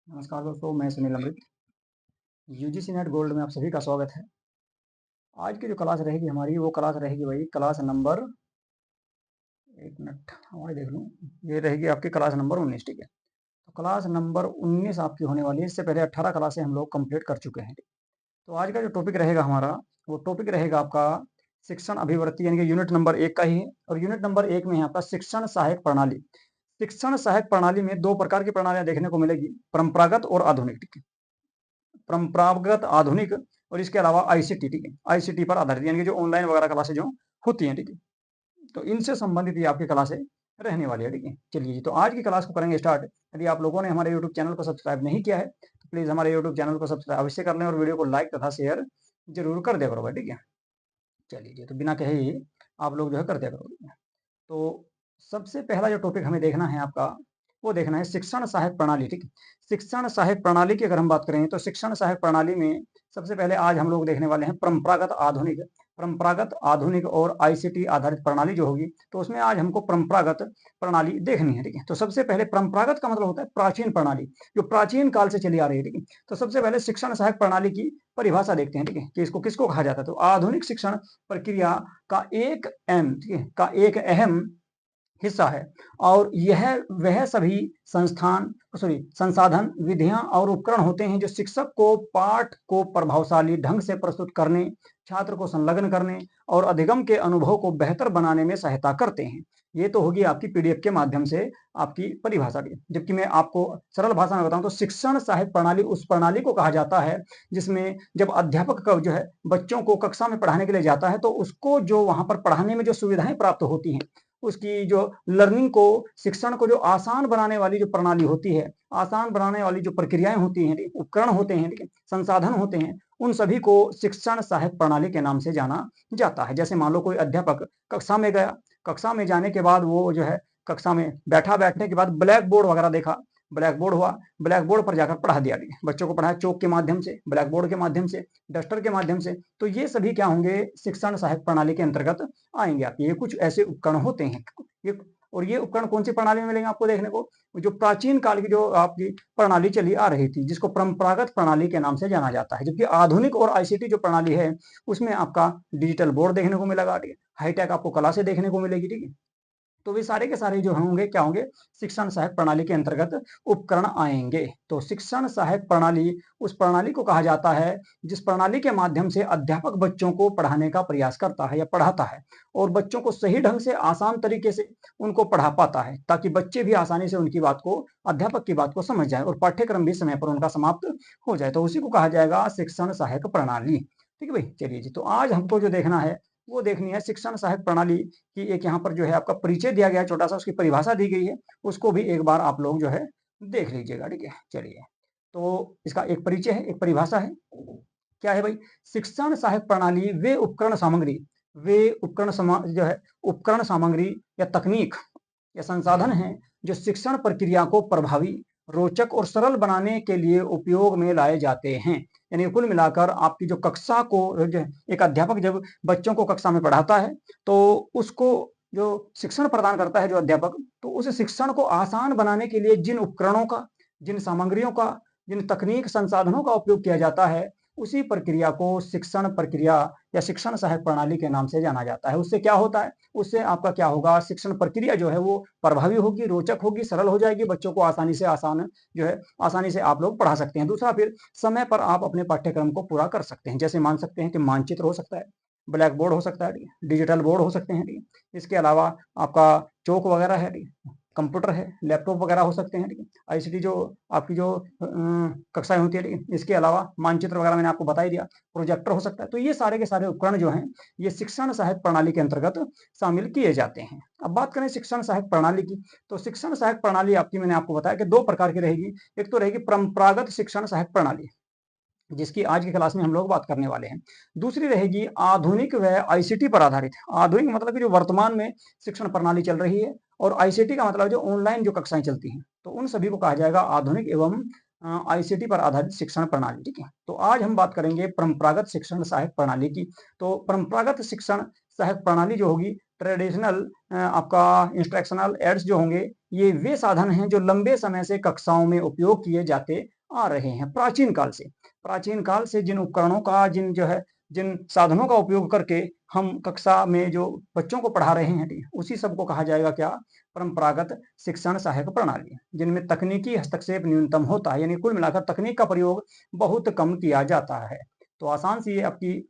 नमस्कार दोस्तों, मैं सुनील अमृत। यूजीसी नेट गोल्ड में आप सभी का स्वागत है। आज की जो क्लास रहेगी हमारी, वो क्लास रहेगी भाई क्लास नंबर, एक मिनट हमारी देख लूँ। ये रहेगी आपकी क्लास नंबर 19, ठीक है। तो क्लास नंबर 19 आपकी होने वाली है। इससे पहले 18 क्लासें हम लोग कंप्लीट कर चुके हैं। तो आज का जो टॉपिक रहेगा हमारा, वो टॉपिक रहेगा आपका शिक्षण अभिवृत्ति, यानी कि यूनिट नंबर 1 का ही है। और यूनिट नंबर 1 में है आपका शिक्षण सहायक प्रणाली। शिक्षण सहायक प्रणाली में दो प्रकार की प्रणालियां देखने को मिलेगी, परंपरागत और आधुनिक, ठीक है। परंपरागत, आधुनिक और इसके अलावा आईसीटी, ठीक है। आईसीटी पर आधारित, यानी कि जो ऑनलाइन वगैरह क्लासें जो होती हैं, ठीक है। तो इनसे संबंधित ये आपकी क्लासें रहने वाली है, ठीक है। चलिए जी, तो आज की क्लास को करेंगे स्टार्ट। यदि आप लोगों ने हमारे यूट्यूब चैनल को सब्सक्राइब नहीं किया है तो प्लीज हमारे यूट्यूब चैनल को सब्सक्राइब अवश्य कर लें और वीडियो को लाइक तथा शेयर जरूर कर दिया करो भाई, ठीक है। चलिए जी, तो बिना कहे ही आप लोग जो है कर दिया करो, ठीक है। तो सबसे पहला जो टॉपिक हमें देखना है आपका, वो देखना है शिक्षण सहायक प्रणाली, ठीक है। शिक्षण सहायक प्रणाली की अगर हम बात करें तो शिक्षण सहायक प्रणाली में सबसे पहले आज हम लोग देखने वाले हैं परंपरागत, आधुनिक। परंपरागत, आधुनिक और आईसीटी आधारित प्रणाली जो होगी, तो उसमें आज हमको परंपरागत प्रणाली देखनी है, ठीक है। तो सबसे पहले परंपरागत का मतलब होता है प्राचीन प्रणाली, जो प्राचीन काल से चली आ रही है, ठीक है। तो सबसे पहले शिक्षण सहायक प्रणाली की परिभाषा देखते हैं, ठीक है, कि इसको किसको कहा जाता है। तो आधुनिक शिक्षण प्रक्रिया का एक अहम, ठीक है, का एक अहम हिस्सा है। और यह वह सभी संसाधन, विधियां और उपकरण होते हैं जो शिक्षक को पाठ को प्रभावशाली ढंग से प्रस्तुत करने, छात्र को संलग्न करने और अधिगम के अनुभव को बेहतर बनाने में सहायता करते हैं। ये तो होगी आपकी पीडीएफ के माध्यम से आपकी परिभाषा की। जबकि मैं आपको सरल भाषा में बताऊं तो शिक्षण सहायक प्रणाली उस प्रणाली को कहा जाता है जिसमें जब अध्यापक जो है बच्चों को कक्षा में पढ़ाने के लिए जाता है, तो उसको जो वहां पर पढ़ाने में जो सुविधाएं प्राप्त होती हैं, उसकी जो लर्निंग को, शिक्षण को जो आसान बनाने वाली जो प्रणाली होती है, आसान बनाने वाली जो प्रक्रियाएं होती हैं, उपकरण होते हैं, संसाधन होते हैं, उन सभी को शिक्षण सहायक प्रणाली के नाम से जाना जाता है। जैसे मान लो कोई अध्यापक कक्षा में गया, कक्षा में जाने के बाद वो जो है कक्षा में बैठा, बैठने के बाद ब्लैक बोर्ड वगैरह देखा, ब्लैक बोर्ड हुआ, ब्लैक बोर्ड पर जाकर पढ़ा दिया, बच्चों को पढ़ाया चौक के माध्यम से, ब्लैक बोर्ड के माध्यम से, डस्टर के माध्यम से। तो ये सभी क्या होंगे, शिक्षण सहायक प्रणाली के अंतर्गत आएंगे। आप ये कुछ ऐसे उपकरण होते हैं ये। और ये उपकरण कौन सी प्रणाली में मिलेंगे आपको देखने को, जो प्राचीन काल की जो आपकी प्रणाली चली आ रही थी, जिसको परंपरागत प्रणाली के नाम से जाना जाता है। जबकि आधुनिक और आईसीटी जो प्रणाली है, उसमें आपका डिजिटल बोर्ड देखने को मिलेगा, ठीक है, हाईटेक आपको क्लासें देखने को मिलेगी, ठीक है। तो वे सारे के सारे जो होंगे क्या होंगे, शिक्षण सहायक प्रणाली के अंतर्गत उपकरण आएंगे। तो शिक्षण सहायक प्रणाली उस प्रणाली को कहा जाता है जिस प्रणाली के माध्यम से अध्यापक बच्चों को पढ़ाने का प्रयास करता है या पढ़ाता है, और बच्चों को सही ढंग से, आसान तरीके से उनको पढ़ा पाता है, ताकि बच्चे भी आसानी से उनकी बात को, अध्यापक की बात को समझ जाए और पाठ्यक्रम भी समय पर उनका समाप्त हो जाए। तो उसी को कहा जाएगा शिक्षण सहायक प्रणाली, ठीक है भाई। चलिए जी, तो आज हमको जो देखना है वो देखनी है शिक्षण सहायक प्रणाली की। एक यहाँ पर जो है आपका परिचय दिया गया है छोटा सा, उसकी परिभाषा दी गई है, उसको भी एक बार आप लोग जो है देख लीजिएगा, ठीक है। चलिए, तो इसका एक परिचय है, एक परिभाषा है। क्या है भाई, शिक्षण सहायक प्रणाली वे उपकरण सामग्री, जो है उपकरण सामग्री या तकनीक या संसाधन हैं जो शिक्षण प्रक्रिया को प्रभावी, रोचक और सरल बनाने के लिए उपयोग में लाए जाते हैं। यानी कुल मिलाकर आपकी जो कक्षा को, जो एक अध्यापक जब बच्चों को कक्षा में पढ़ाता है, तो उसको जो शिक्षण प्रदान करता है जो अध्यापक, तो उस शिक्षण को आसान बनाने के लिए जिन उपकरणों का, जिन सामग्रियों का, जिन तकनीक संसाधनों का उपयोग किया जाता है, उसी प्रक्रिया को शिक्षण प्रक्रिया या शिक्षण सहायक प्रणाली के नाम से जाना जाता है। उससे क्या होता है, उससे आपका क्या होगा, शिक्षण प्रक्रिया जो है वो प्रभावी होगी, रोचक होगी, सरल हो जाएगी, बच्चों को आसानी से आसानी से आप लोग पढ़ा सकते हैं। दूसरा, फिर समय पर आप अपने पाठ्यक्रम को पूरा कर सकते हैं। जैसे मान सकते हैं कि मानचित्र हो सकता है, ब्लैक बोर्ड हो सकता है, डिजिटल बोर्ड हो सकते हैं, इसके अलावा आपका चौक वगैरह है, कंप्यूटर है, लैपटॉप वगैरह हो सकते हैं, आईसीटी जो आपकी जो कक्षाएं होती है, इसके अलावा मानचित्र वगैरह मैंने आपको बता ही दिया, प्रोजेक्टर हो सकता है। तो ये सारे के सारे उपकरण जो हैं, ये शिक्षण सहायक प्रणाली के अंतर्गत शामिल किए जाते हैं। अब बात करें शिक्षण सहायक प्रणाली की, तो शिक्षण सहायक प्रणाली आपकी, मैंने आपको बताया कि दो प्रकार की रहेगी। एक तो रहेगी परंपरागत शिक्षण सहायक प्रणाली, जिसकी आज की क्लास में हम लोग बात करने वाले हैं। दूसरी रहेगी आधुनिक व आईसीटी पर आधारित। आधुनिक मतलब कि जो वर्तमान में शिक्षण प्रणाली चल रही है, और आईसीटी का मतलब जो ऑनलाइन जो कक्षाएं चलती हैं, तो उन सभी को कहा जाएगा आधुनिक एवं आईसीटी पर आधारित शिक्षण प्रणाली, ठीक है। तो आज हम बात करेंगे परंपरागत शिक्षण सहायक प्रणाली की। तो परंपरागत शिक्षण सहायक प्रणाली जो होगी, ट्रेडिशनल आपका इंस्ट्रक्शनल एड्स जो होंगे, ये वे साधन हैं जो लंबे समय से कक्षाओं में उपयोग किए जाते आ रहे हैं प्राचीन काल से जिन उपकरणों का जिन साधनों का उपयोग करके हम कक्षा में जो बच्चों को पढ़ा रहे हैं, उसी सब को कहा जाएगा क्या? परंपरागत शिक्षण सहायक प्रणाली, जिनमें तकनीकी हस्तक्षेप न्यूनतम होता है, यानी कुल मिलाकर तकनीक का प्रयोग बहुत कम किया जाता है। तो आसान सी ये आपकी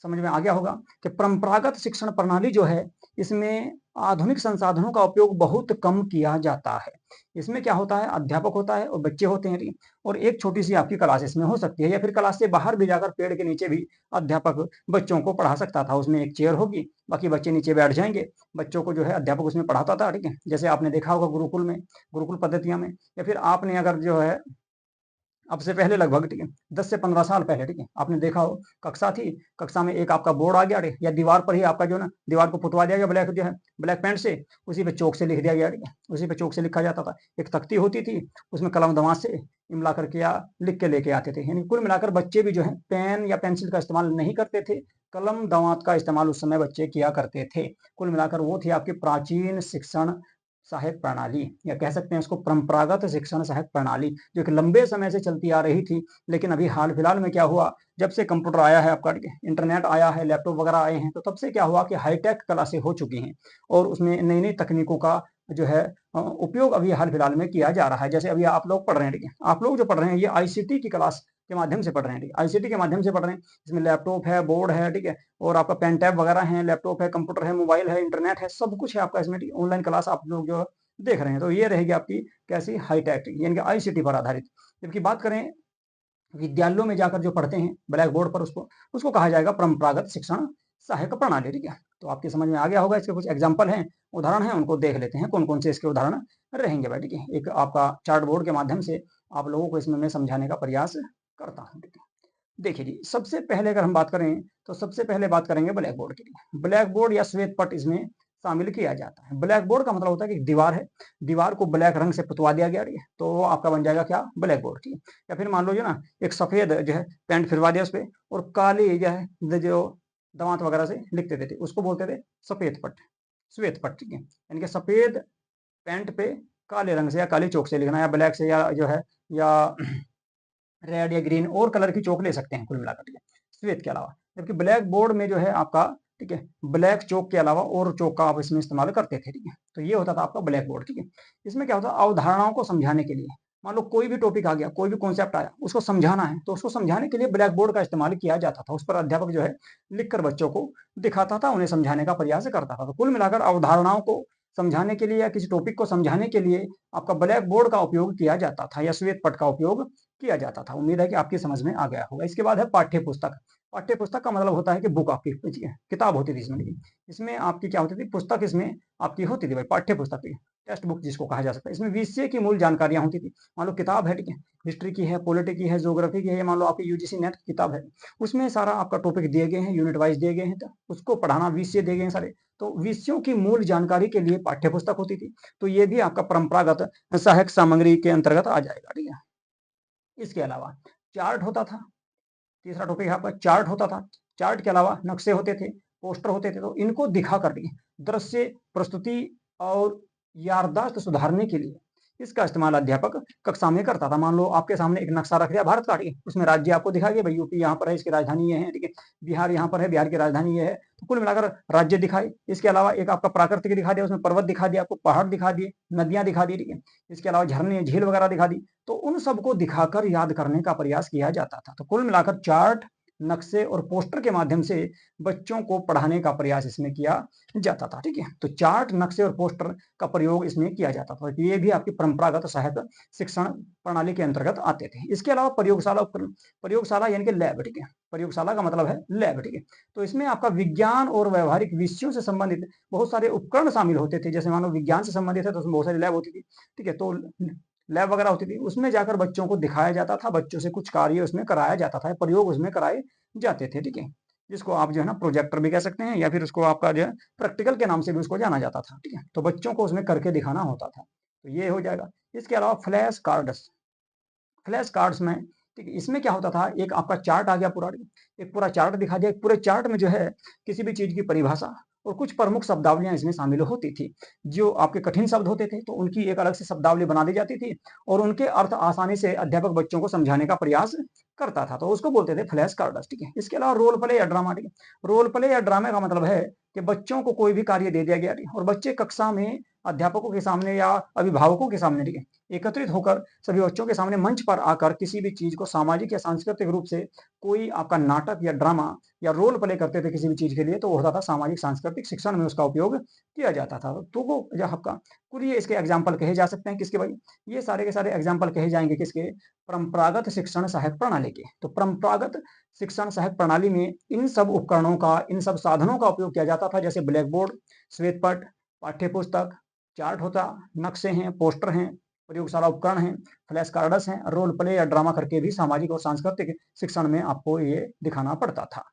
समझ में आ गया होगा कि परंपरागत शिक्षण प्रणाली जो है, इसमें आधुनिक संसाधनों का उपयोग बहुत कम किया जाता है। इसमें क्या होता है, अध्यापक होता है और बच्चे होते हैं, और एक छोटी सी आपकी क्लास इसमें हो सकती है, या फिर क्लास से बाहर भी जाकर पेड़ के नीचे भी अध्यापक बच्चों को पढ़ा सकता था। उसमें एक चेयर होगी, बाकी बच्चे नीचे बैठ जाएंगे, बच्चों को जो है अध्यापक उसमें पढ़ाता था, ठीक है। जैसे आपने देखा होगा गुरुकुल में, गुरुकुल पद्धतियां में, या फिर आपने अगर जो है अब से पहले लगभग, ठीक है, 10 से 15 साल पहले, ठीक है, आपने देखा हो कक्षा थी, कक्षा में एक आपका बोर्ड आ गया, या दीवार पर ही आपका जो ना दीवार को पुतवा दिया गया ब्लैक जो है ब्लैक पेंट से, उसी पे चौक से लिख दिया गया, ठीक है, उसी पे चौक से लिखा जाता था। एक तख्ती होती थी, उसमें कलम दमाद से इमला करके या लिख के लेके आते थे। यानी कुल मिलाकर बच्चे भी जो है पेन या पेंसिल का इस्तेमाल नहीं करते थे, कलम दमाद का इस्तेमाल उस समय बच्चे किया करते थे। कुल मिलाकर वो थी आपकी प्राचीन शिक्षण सहायक प्रणाली, या कह सकते हैं उसको परंपरागत शिक्षण सहायक प्रणाली, जो कि लंबे समय से चलती आ रही थी। लेकिन अभी हाल फिलहाल में क्या हुआ, जब से कंप्यूटर आया है आपका, इंटरनेट आया है, लैपटॉप वगैरह आए हैं, तो तब से क्या हुआ कि हाईटेक क्लासें हो चुकी हैं, और उसमें नई नई तकनीकों का जो है उपयोग अभी हाल फिलहाल में किया जा रहा है। जैसे अभी आप लोग पढ़ रहे हैं, ठीक है, आप लोग जो पढ़ रहे हैं ये आईसीटी की क्लास के माध्यम से पढ़ रहे हैं, आईसीटी के माध्यम से पढ़ रहे हैं। इसमें लैपटॉप है, बोर्ड है, ठीक है, और आपका पेन टैब वगैरह है, लैपटॉप है, कंप्यूटर है, मोबाइल है, इंटरनेट है, सब कुछ है आपका इसमें। ऑनलाइन क्लास आप लोग जो देख रहे हैं, तो ये रहेगी आपकी कैसी, हाईटेक, यानी कि आईसीटी पर आधारित। जबकि बात करें विद्यालयों में जाकर जो पढ़ते हैं ब्लैक बोर्ड पर, उसको उसको कहा जाएगा परंपरागत शिक्षण सहायक प्रणाली, ठीक है। तो आपकी समझ में आ गया होगा। इसके कुछ एग्जाम्पल हैं, उदाहरण हैं, उनको देख लेते हैं कौन कौन से इसके उदाहरण रहेंगे भाई, ठीक है। एक आपका चार्ट बोर्ड के माध्यम से आप लोगों को इसमें मैं समझाने का प्रयास करता हूँ, ठीक है। देखिए जी, सबसे पहले अगर हम बात करें तो सबसे पहले बात करेंगे ब्लैक बोर्ड की। ब्लैक बोर्ड या श्वेत पट इसमें शामिल किया जाता है। ब्लैक बोर्ड का मतलब होता है कि दीवार है, दीवार को ब्लैक रंग से पुतवा दिया गया, तो वो आपका बन जाएगा क्या, ब्लैक बोर्ड की। या फिर मान लो जो ना एक सफेद जो है पेंट फिरवा दिया उस पर, और काली जो है जो दवात वगैरह से लिख देते थे, उसको बोलते थे सफेद पट, श्वेत पट, ठीक है। यानी कि सफेद पेंट पे काले रंग से या काली चौक से लिखना, या ब्लैक से, या जो है या रेड या ग्रीन और कलर की चौक ले सकते हैं कुल मिलाकर, ठीक है, श्वेत के अलावा। जबकि ब्लैक बोर्ड में जो है आपका, ठीक है, ब्लैक चौक के अलावा और चौक का आप इसमें इस्तेमाल करते थे, ठीक है। तो ये होता था आपका ब्लैक बोर्ड, ठीक है। इसमें क्या होता है, अवधारणाओं को समझाने के लिए, मान लो कोई भी टॉपिक आ गया, कोई भी कॉन्सेप्ट आया, उसको समझाना है, तो उसको समझाने के लिए ब्लैक बोर्ड का इस्तेमाल किया जाता था। उस पर अध्यापक जो है लिखकर बच्चों को दिखाता था, उन्हें समझाने का प्रयास करता था। तो कुल मिलाकर अवधारणाओं को समझाने के लिए या किसी टॉपिक को समझाने के लिए आपका ब्लैक बोर्ड का उपयोग किया जाता था, या श्वेत पट का उपयोग किया जाता था। उम्मीद है कि आपकी समझ में आ गया होगा। इसके बाद है पाठ्य पुस्तक। पाठ्य पुस्तक का मतलब होता है कि बुक, आपकी किताब होती थी इसमें, इसमें आपकी क्या होती थी, पुस्तक इसमें आपकी होती थी भाई, पाठ्य पुस्तक, टेक्स्ट बुक जिसको कहा जा सकता है। इसमें विषय की मूल जानकारियां होती थी। मान लो किताब है, ठीक है, हिस्ट्री की है, पॉलिटी की है, ज्योग्राफी की है, मान लो आपकी यूजीसी नेट की किताब है, उसमें सारा आपका टॉपिक दिए गए हैं, यूनिट वाइज दिए गए हैं, तो उसको पढ़ाना, विषय दिए गए हैं सारे, तो विषयों की मूल जानकारी के लिए पाठ्य पुस्तक होती थी। तो ये भी आपका परंपरागत सहायक सामग्री के अंतर्गत आ जाएगा, ठीक है। इसके अलावा चार्ट होता था, तीसरा टॉपिक है आपका चार्ट होता था। चार्ट के अलावा नक्शे होते थे, पोस्टर होते थे, तो इनको दिखा कर के दृश्य प्रस्तुति और याददाश्त सुधारने के लिए इसका इस्तेमाल अध्यापक कक्षा में करता था। मान लो आपके सामने एक नक्शा रख दिया भारत का, ठीक है, उसमें राज्य आपको दिखा गया, भाई यूपी यहाँ पर है, इसकी राजधानी ये है, ठीक है, बिहार यहाँ पर है, बिहार की राजधानी ये है। तो कुल मिलाकर राज्य दिखाए। इसके अलावा एक आपका प्राकृतिक दिखा दिया, उसमें पर्वत दिखा दिया, आपको पहाड़ दिखा दिए, नदियां दिखा दी, ठीक है। इसके अलावा झरने, झील वगैरह दिखा दी। तो उन सबको दिखाकर याद करने का प्रयास किया जाता था। तो कुल मिलाकर चार्ट, नक्शे और पोस्टर के माध्यम से बच्चों को पढ़ाने का प्रयास इसमें किया जाता था, ठीक है। तो चार्ट, नक्शे और पोस्टर का प्रयोग इसमें किया जाता था। तो ये भी आपकी परंपरागत सहायक शिक्षण प्रणाली के अंतर्गत आते थे। इसके अलावा प्रयोगशाला उपकरण, प्रयोगशाला यानी कि लैब, ठीक है, प्रयोगशाला का मतलब है लैब, ठीक है। तो इसमें आपका विज्ञान और व्यवहारिक विषयों से संबंधित बहुत सारे उपकरण शामिल होते थे। जैसे मानो विज्ञान से संबंधित है तो उसमें बहुत सारी लैब होती थी, ठीक है, तो लैब वगैरह होती थी, उसमें जाकर बच्चों को दिखाया जाता था, बच्चों से कुछ कार्य उसमें कराया जाता था, प्रयोग उसमें कराए जाते थे, ठीक है। जिसको आप जो है ना प्रोजेक्टर भी कह सकते हैं, या फिर उसको आपका जो है प्रैक्टिकल के नाम से भी उसको जाना जाता था, ठीक है। तो बच्चों को उसमें करके दिखाना होता था। तो ये हो जाएगा। इसके अलावा फ्लैश कार्ड्स, फ्लैश कार्ड्स में, ठीक है, इसमें क्या होता था, एक आपका चार्ट आ गया पूरा, एक पूरा चार्ट दिखा दिया। पूरे चार्ट में जो है किसी भी चीज की परिभाषा और कुछ प्रमुख शब्दावलियाँ इसमें शामिल होती थी। जो आपके कठिन शब्द होते थे, तो उनकी एक अलग से शब्दावली बना दी जाती थी और उनके अर्थ आसानी से अध्यापक बच्चों को समझाने का प्रयास करता था, तो उसको बोलते थे फ्लैश कार्ड्स, ठीक है। इसके अलावा रोल प्ले या ड्रामा, ठीक है। रोल प्ले या ड्रामे का मतलब है कि बच्चों को कोई भी कार्य दे दिया गया, ठीक है, और बच्चे कक्षा में अध्यापकों के सामने या अभिभावकों के सामने, ठीक है, एकत्रित होकर सभी बच्चों के सामने मंच पर आकर किसी भी चीज को सामाजिक या सांस्कृतिक रूप से कोई आपका नाटक या ड्रामा या रोल प्ले करते थे किसी भी चीज के लिए, तो वो होता था सामाजिक सांस्कृतिक शिक्षण में उसका उपयोग किया जाता था। तो वो जो आपका कुल ये इसके एग्जाम्पल कहे जा सकते हैं किसके भाई, ये सारे के सारे एग्जाम्पल कहे जाएंगे किसके, परंपरागत शिक्षण सहायक प्रणाली के। तो परंपरागत शिक्षण सहायक प्रणाली में इन सब उपकरणों का, इन सब साधनों का उपयोग किया जाता था, जैसे ब्लैक बोर्ड, श्वेत पट, पाठ्य पुस्तक, चार्ट होता, नक्शे हैं, पोस्टर हैं, प्रयोगशाला उपकरण हैं, फ्लैश कार्ड्स हैं, रोल प्ले या ड्रामा करके भी सामाजिक और सांस्कृतिक शिक्षण में आपको ये दिखाना पड़ता था।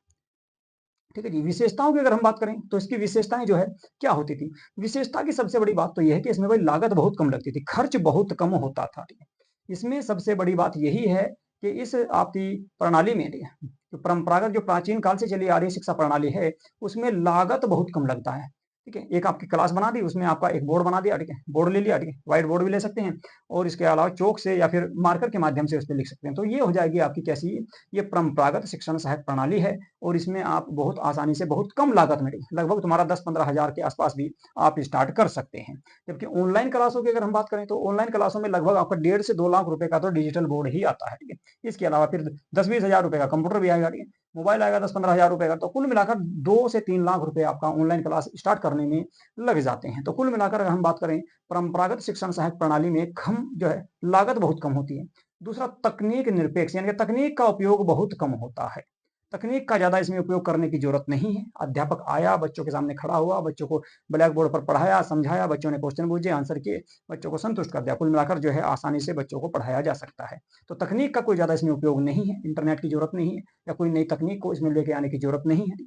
ठीक है जी। विशेषताओं की अगर हम बात करें तो इसकी विशेषताएं जो है क्या होती थी, विशेषता की सबसे बड़ी बात तो यह है कि इसमें भाई लागत बहुत कम लगती थी, खर्च बहुत कम होता था, ठीक है। इसमें सबसे बड़ी बात यही है कि इस आपकी प्रणाली में, ठीक है, जो परंपरागत जो प्राचीन काल से चली आ रही शिक्षा प्रणाली है, उसमें लागत बहुत कम लगता है, ठीक है। एक आपकी क्लास बना दी, उसमें आपका एक बोर्ड बना दिया, ठीक है, बोर्ड ले लिया, ठीक है, व्हाइट बोर्ड भी ले सकते हैं, और इसके अलावा चौक से या फिर मार्कर के माध्यम से उस पर लिख सकते हैं। तो ये हो जाएगी आपकी कैसी, ये परंपरागत शिक्षण सहायक प्रणाली है, और इसमें आप बहुत आसानी से बहुत कम लागत में, लगभग तुम्हारा 10-15 हजार के आसपास भी आप स्टार्ट कर सकते हैं। जबकि ऑनलाइन क्लासों की अगर हम बात करें तो ऑनलाइन क्लासों में लगभग आपका 1.5 से 2 लाख रुपए का तो डिजिटल बोर्ड ही आता है, ठीक है। इसके अलावा फिर 10-20 हजार रुपए का कंप्यूटर भी आएगा, ठीक है, मोबाइल आएगा 10-15 हजार रुपए का, तो कुल मिलाकर 2 से 3 लाख रुपए आपका ऑनलाइन क्लास स्टार्ट करने में लग जाते हैं। तो कुल मिलाकर अगर हम बात करें परंपरागत शिक्षण सहायक प्रणाली में कम जो है लागत बहुत कम होती है। दूसरा, तकनीक निरपेक्ष, यानी कि तकनीक का उपयोग बहुत कम होता है, तकनीक का ज्यादा इसमें उपयोग करने की जरूरत नहीं है। अध्यापक आया, बच्चों के सामने खड़ा हुआ, बच्चों को ब्लैक बोर्ड पर पढ़ाया, समझाया, बच्चों ने क्वेश्चन पूछे, आंसर किए, बच्चों को संतुष्ट कर दिया। कुल मिलाकर जो है आसानी से बच्चों को पढ़ाया जा सकता है। तो तकनीक का कोई ज्यादा इसमें उपयोग नहीं है, इंटरनेट की जरूरत नहीं है, या कोई नई तकनीक को इसमें लेके आने की जरूरत नहीं है,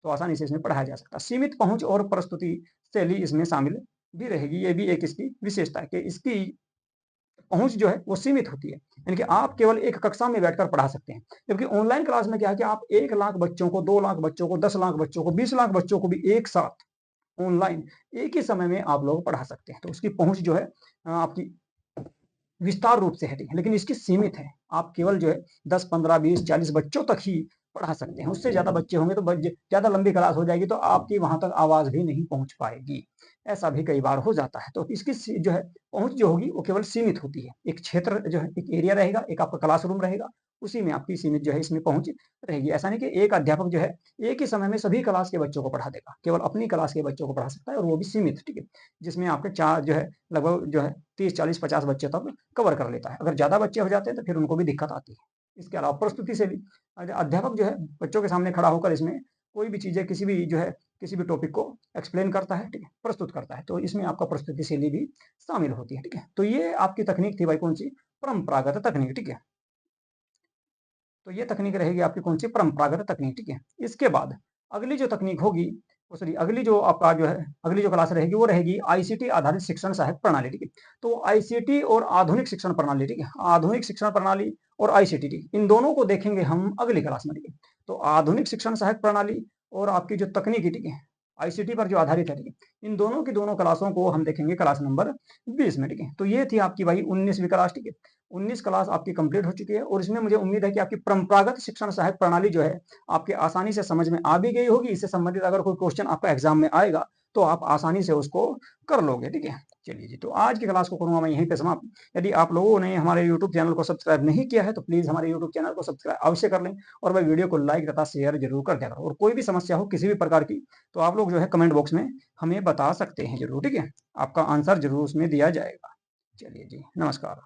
तो आसानी से इसमें पढ़ाया जा सकता है। सीमित पहुंच और प्रस्तुति शैली इसमें शामिल भी रहेगी, ये भी एक इसकी विशेषता है कि इसकी पहुंच जो है वो सीमित होती है, यानी कि आप केवल एक कक्षा में बैठकर पढ़ा सकते हैं। जबकि ऑनलाइन क्लास में क्या है कि आप 1 लाख बच्चों को, 2 लाख बच्चों को, 10 लाख बच्चों को, 20 लाख बच्चों को भी एक साथ ऑनलाइन एक ही समय में आप लोग पढ़ा सकते हैं। तो उसकी पहुंच जो है आपकी विस्तार रूप से है, ठीक है, लेकिन इसकी सीमित है। आप केवल जो है 10, 15, 20, 40 बच्चों तक ही पढ़ा सकते हैं। उससे ज्यादा बच्चे होंगे तो ज्यादा लंबी क्लास हो जाएगी, तो आपकी वहां तक आवाज भी नहीं पहुंच पाएगी। ऐसा भी कई बार हो जाता है। तो इसकी जो है पहुंच जो होगी वो केवल सीमित होती है। एक क्षेत्र जो है, एक एरिया रहेगा, एक आपका क्लासरूम रहेगा, उसी में आपकी सीमित जो है इसमें पहुंच रहेगी। ऐसा नहीं कि एक अध्यापक जो है एक ही समय में सभी क्लास के बच्चों को पढ़ा देगा, केवल अपनी क्लास के बच्चों को पढ़ा सकता है, और वो भी सीमित, ठीक है, जिसमें आपके चार जो है लगभग जो है 30, 40, 50 बच्चे तक कवर कर लेता है। अगर ज्यादा बच्चे हो जाते हैं तो फिर उनको भी दिक्कत आती है। इसके अलावा प्रस्तुति से भी अध्यापक जो है बच्चों के सामने खड़ा होकर इसमें कोई भी चीजें, किसी भी जो है किसी भी टॉपिक को एक्सप्लेन करता है, ठीक है, प्रस्तुत करता है, तो इसमें आपका प्रस्तुति शैली भी शामिल होती है, ठीक है। तो ये आपकी तकनीक थी भाई, कौन सी, परंपरागत तकनीक, ठीक है। तो ये तकनीक रहेगी आपकी कौन सी, परंपरागत तकनीक, ठीक है। इसके बाद अगली जो तकनीक होगी, सॉरी, अगली जो आपका जो है अगली जो क्लास रहेगी वो रहेगी आईसीटी आधारित शिक्षण सहायक प्रणाली, ठीक है। तो आईसीटी और आधुनिक शिक्षण प्रणाली, ठीक है, आधुनिक शिक्षण प्रणाली और आईसीटी, ठीक है, इन दोनों को देखेंगे हम अगली क्लास में, ठीक है। तो आधुनिक शिक्षण सहायक प्रणाली और आपकी जो तकनीकी, ठीक है, आईसीटी पर जो आधारित है, ठीक है, इन दोनों की दोनों क्लासों को हम देखेंगे क्लास नंबर 20 में, ठीक है। तो ये थी आपकी भाई 19वीं क्लास, ठीक है। 19 क्लास आपकी कंप्लीट हो चुकी है, और इसमें मुझे उम्मीद है कि आपकी परंपरागत शिक्षण सहायक प्रणाली जो है आपके आसानी से समझ में आ भी गई होगी। इससे संबंधित अगर कोई क्वेश्चन आपका एग्जाम में आएगा तो आप आसानी से उसको कर लोगे, ठीक है। चलिए जी, तो आज की क्लास को करूंगा मैं यहीं पे समाप्त। यदि आप लोगों ने हमारे यूट्यूब चैनल को सब्सक्राइब नहीं किया है तो प्लीज हमारे यूट्यूब चैनल को सब्सक्राइब अवश्य कर लें, और वह वीडियो को लाइक तथा शेयर जरूर कर दिया करो। और कोई भी समस्या हो किसी भी प्रकार की तो आप लोग जो है कमेंट बॉक्स में हमें बता सकते हैं जरूर, ठीक है। आपका आंसर जरूर उसमें दिया जाएगा। चलिए जी, नमस्कार।